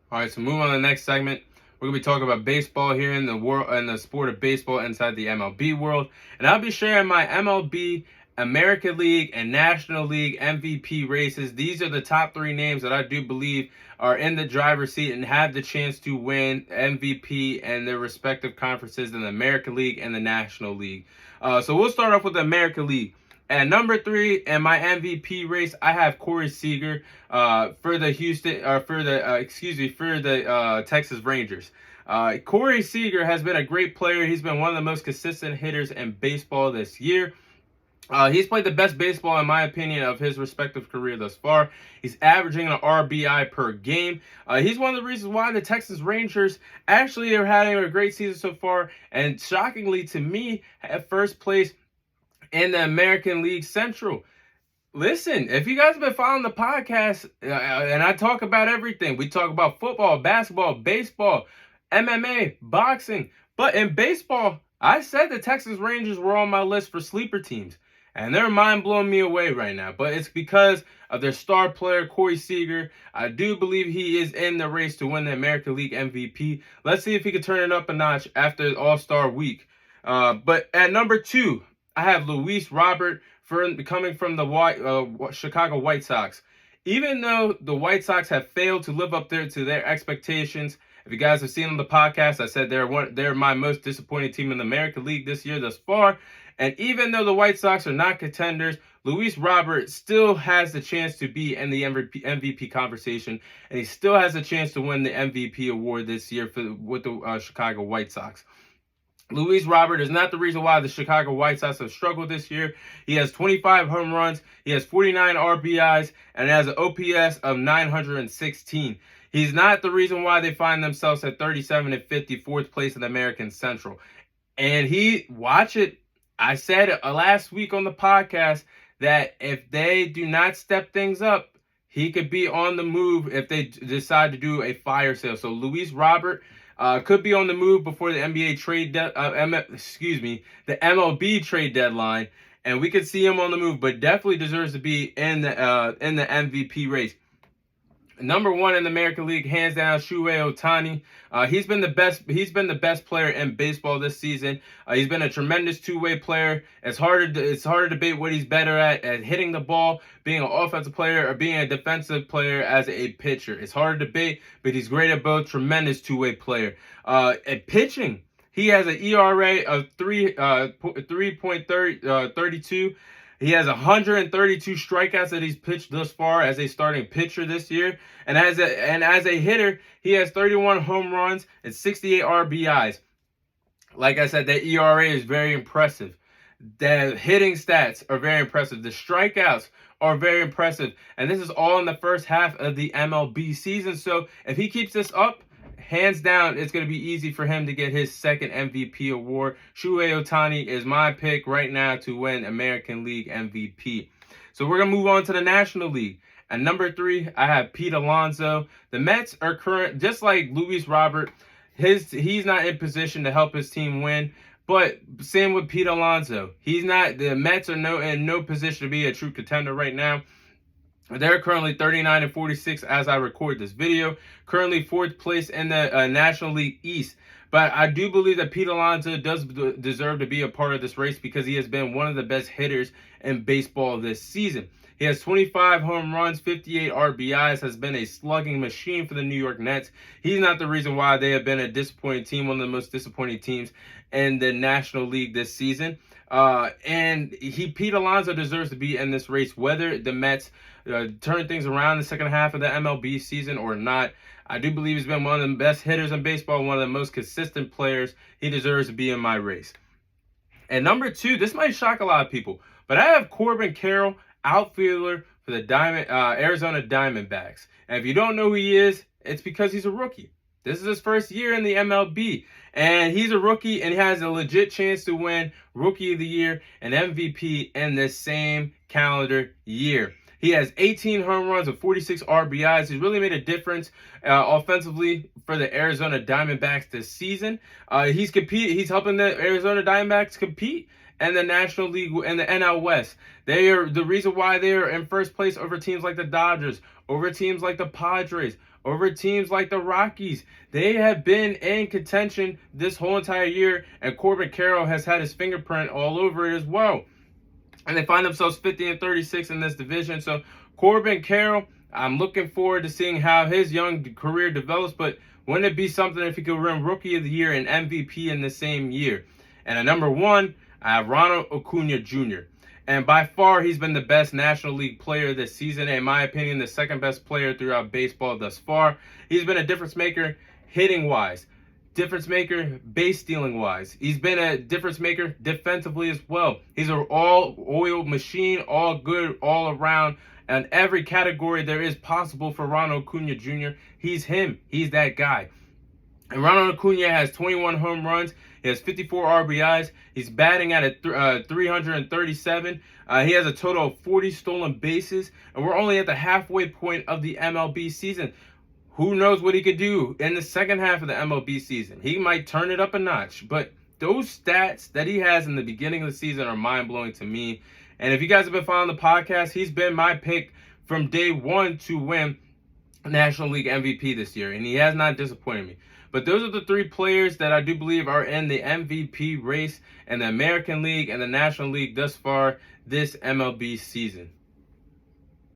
All right, so moving on to the next segment. We're gonna be talking about baseball here in the world, in the sport of baseball inside the MLB world, and I'll be sharing my MLB, American League, and National League MVP races. These are the top three names that I do believe are in the driver's seat and have the chance to win MVP and their respective conferences in the American League and the National League. So we'll start off with the American League. At number three in my MVP race, I have Corey Seager for the Texas Rangers. Corey Seager has been a great player. He's been one of the most consistent hitters in baseball this year. He's played the best baseball, in my opinion, of his respective career thus far. He's averaging an RBI per game. He's one of the reasons why the Texas Rangers actually are having a great season so far, and shockingly to me, at first place in the American League Central. Listen, if you guys have been following the podcast, and I talk about everything, we talk about football, basketball, baseball, MMA, boxing. But in baseball, I said the Texas Rangers were on my list for sleeper teams. And they're mind blowing me away right now. But it's because of their star player, Corey Seager. I do believe he is in the race to win the American League MVP. Let's see if he can turn it up a notch after All-Star Week. But at number two, I have Luis Robert coming from the Chicago White Sox. Even though the White Sox have failed to live up to their expectations, if you guys have seen on the podcast, I said they're my most disappointing team in the American League this year thus far. And even though the White Sox are not contenders, Luis Robert still has the chance to be in the MVP conversation, and he still has a chance to win the MVP award this year with the Chicago White Sox. Luis Robert is not the reason why the Chicago White Sox have struggled this year. He has 25 home runs, he has 49 RBIs, and has an OPS of 916. He's not the reason why they find themselves at 37 and 50, fourth place in the American Central. And watch it. I said last week on the podcast that if they do not step things up, he could be on the move if they decide to do a fire sale. So Luis Robert could be on the move before the NBA the MLB trade deadline, and we could see him on the move, but definitely deserves to be in the MVP race. Number one in the American League, hands down, Shohei Ohtani. He's been the best. He's been the best player in baseball this season. He's been a tremendous two-way player. It's hard to debate what he's better at hitting the ball, being an offensive player, or being a defensive player as a pitcher. It's hard to debate, but he's great at both. Tremendous two-way player. At pitching, he has an ERA of 3.32. He has 132 strikeouts that he's pitched thus far as a starting pitcher this year. And as a hitter, he has 31 home runs and 68 RBIs. Like I said, that ERA is very impressive. The hitting stats are very impressive. The strikeouts are very impressive. And this is all in the first half of the MLB season. So if he keeps this up, hands down, it's going to be easy for him to get his second MVP award. Shohei Ohtani is my pick right now to win American League MVP. So we're going to move on to the National League. At number three, I have Pete Alonso. The Mets are just like Luis Robert. He's not in position to help his team win. But same with Pete Alonso. The Mets are in no position to be a true contender right now. They're currently 39 and 46 as I record this video. Currently fourth place in the National League East. But I do believe that Pete Alonso does deserve to be a part of this race because he has been one of the best hitters in baseball this season. He has 25 home runs, 58 RBIs, has been a slugging machine for the New York Nets. He's not the reason why they have been a disappointing team, one of the most disappointing teams in the National League this season. Pete Alonso deserves to be in this race, whether the Mets turn things around in the second half of the MLB season or not. I do believe he's been one of the best hitters in baseball, one of the most consistent players. He deserves to be in my race. And number two, this might shock a lot of people, but I have Corbin Carroll, outfielder for the Arizona Diamondbacks. And if you don't know who he is, it's because he's a rookie. This is his first year in the MLB, and he's a rookie, and he has a legit chance to win Rookie of the Year and MVP in the same calendar year. He has 18 home runs and 46 RBIs. He's really made a difference offensively for the Arizona Diamondbacks this season. He's helping the Arizona Diamondbacks compete in the National League and the NL West. They are the reason why they are in first place over teams like the Dodgers over teams like the Padres, over teams like the Rockies. They have been in contention this whole entire year, and Corbin Carroll has had his fingerprint all over it as well. And they find themselves 50-36 in this division. So Corbin Carroll, I'm looking forward to seeing how his young career develops, but wouldn't it be something if he could win Rookie of the Year and MVP in the same year? And at number 1, I have Ronald Acuna Jr. And by far, he's been the best National League player this season. In my opinion, the second best player throughout baseball thus far. He's been a difference maker hitting-wise, difference maker base stealing wise. He's been a difference maker defensively as well. He's an all-oiled machine, all good, all around. And every category there is possible for Ronald Acuna Jr., he's him. He's that guy. And Ronald Acuna has 21 home runs. He has 54 RBIs. He's batting at a 337. He has a total of 40 stolen bases. And we're only at the halfway point of the MLB season. Who knows what he could do in the second half of the MLB season? He might turn it up a notch. But those stats that he has in the beginning of the season are mind-blowing to me. And if you guys have been following the podcast, he's been my pick from day one to win National League MVP this year. And he has not disappointed me. But those are the 3 players that I do believe are in the MVP race in the American League and the National League thus far this MLB season.